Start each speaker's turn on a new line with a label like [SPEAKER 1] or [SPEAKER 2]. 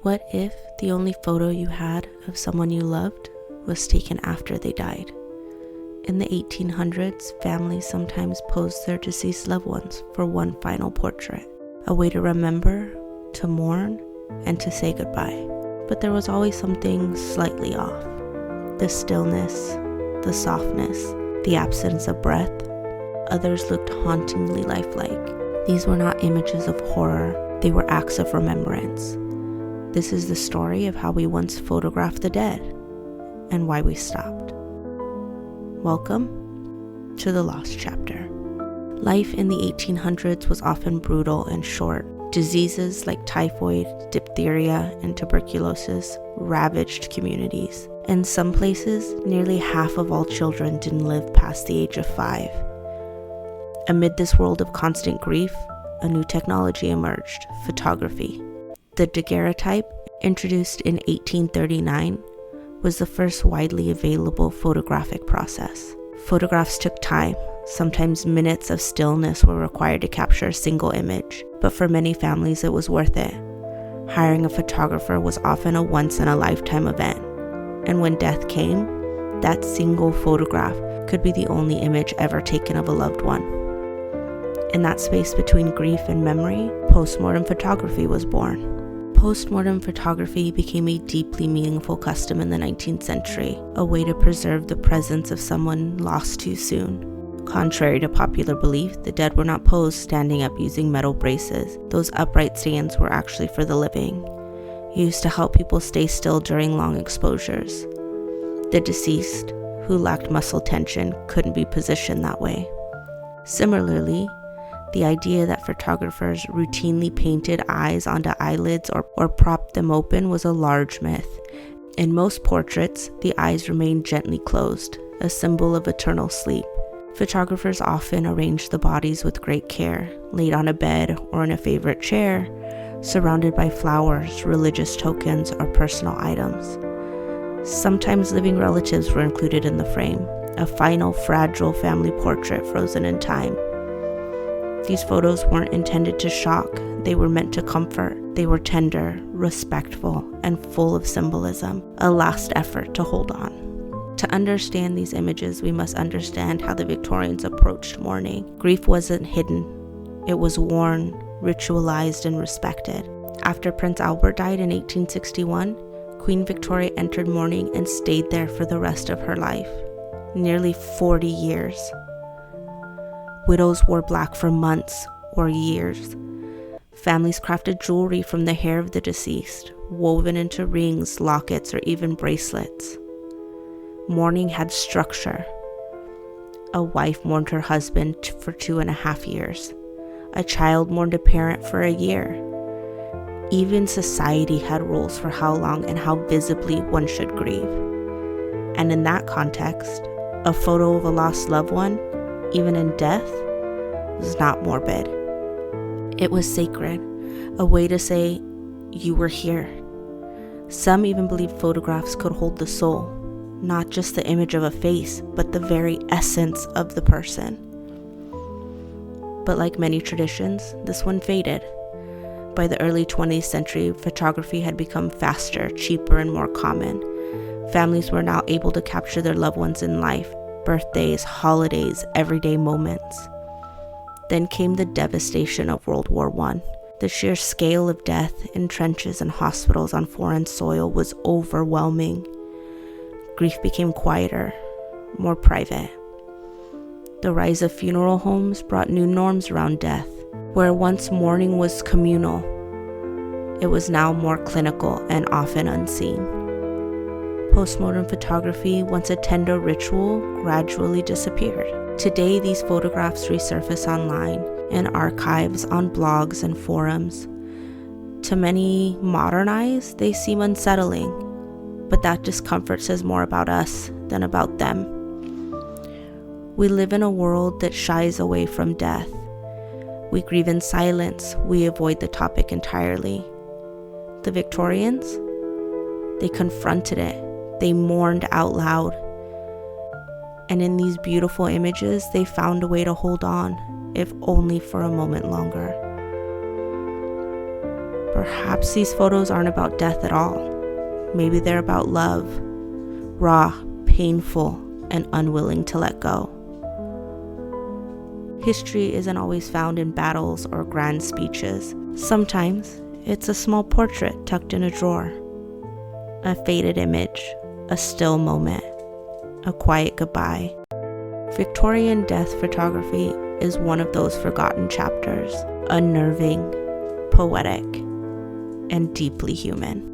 [SPEAKER 1] What if the only photo you had of someone you loved was taken after they died? In the 1800s, families sometimes posed their deceased loved ones for one final portrait, a way to remember, to mourn, and to say goodbye. But there was always something slightly off. The stillness, the softness, the absence of breath. Others looked hauntingly lifelike. These were not images of horror, they were acts of remembrance. This is the story of how we once photographed the dead, and why we stopped. Welcome to the Lost Chapter. Life in the 1800s was often brutal and short. Diseases like typhoid, diphtheria, and tuberculosis ravaged communities. In some places, nearly half of all children didn't live past the age of 5. Amid this world of constant grief, a new technology emerged: photography. The daguerreotype, introduced in 1839, was the first widely available photographic process. Photographs took time. Sometimes minutes of stillness were required to capture a single image, but for many families it was worth it. Hiring a photographer was often a once-in-a-lifetime event, and when death came, that single photograph could be the only image ever taken of a loved one. In that space between grief and memory, postmortem photography was born. Postmortem photography became a deeply meaningful custom in the 19th century, a way to preserve the presence of someone lost too soon. Contrary to popular belief, the dead were not posed standing up using metal braces. Those upright stands were actually for the living, used to help people stay still during long exposures. The deceased, who lacked muscle tension, couldn't be positioned that way. Similarly, the idea that photographers routinely painted eyes onto eyelids or propped them open was a large myth. In most portraits, the eyes remained gently closed, a symbol of eternal sleep. Photographers often arranged the bodies with great care, laid on a bed or in a favorite chair, surrounded by flowers, religious tokens, or personal items. Sometimes living relatives were included in the frame, a final fragile family portrait frozen in time. These photos weren't intended to shock, they were meant to comfort. They were tender, respectful, and full of symbolism, a last effort to hold on. To understand these images, we must understand how the Victorians approached mourning. Grief wasn't hidden, it was worn, ritualized, and respected. After Prince Albert died in 1861, Queen Victoria entered mourning and stayed there for the rest of her life, nearly 40 years. Widows wore black for months or years. Families crafted jewelry from the hair of the deceased, woven into rings, lockets, or even bracelets. Mourning had structure. A wife mourned her husband for 2.5 years. A child mourned a parent for a year. Even society had rules for how long and how visibly one should grieve. And in that context, a photo of a lost loved one, even in death, was not morbid. It was sacred, a way to say, you were here. Some even believed photographs could hold the soul, not just the image of a face, but the very essence of the person. But like many traditions, this one faded. By the early 20th century, photography had become faster, cheaper, and more common. Families were now able to capture their loved ones in life, birthdays, holidays, everyday moments. Then came the devastation of World War I. The sheer scale of death in trenches and hospitals on foreign soil was overwhelming. Grief became quieter, more private. The rise of funeral homes brought new norms around death. Where once mourning was communal, it was now more clinical and often unseen. Postmortem photography, once a tender ritual, gradually disappeared. Today, these photographs resurface online, in archives, on blogs and forums. To many modern eyes, they seem unsettling, but that discomfort says more about us than about them. We live in a world that shies away from death. We grieve in silence, we avoid the topic entirely. The Victorians, they confronted it. They mourned out loud. And in these beautiful images, they found a way to hold on, if only for a moment longer. Perhaps these photos aren't about death at all. Maybe they're about love, raw, painful, and unwilling to let go. History isn't always found in battles or grand speeches. Sometimes it's a small portrait tucked in a drawer, a faded image, a still moment, a quiet goodbye. Victorian death photography is one of those forgotten chapters, unnerving, poetic, and deeply human.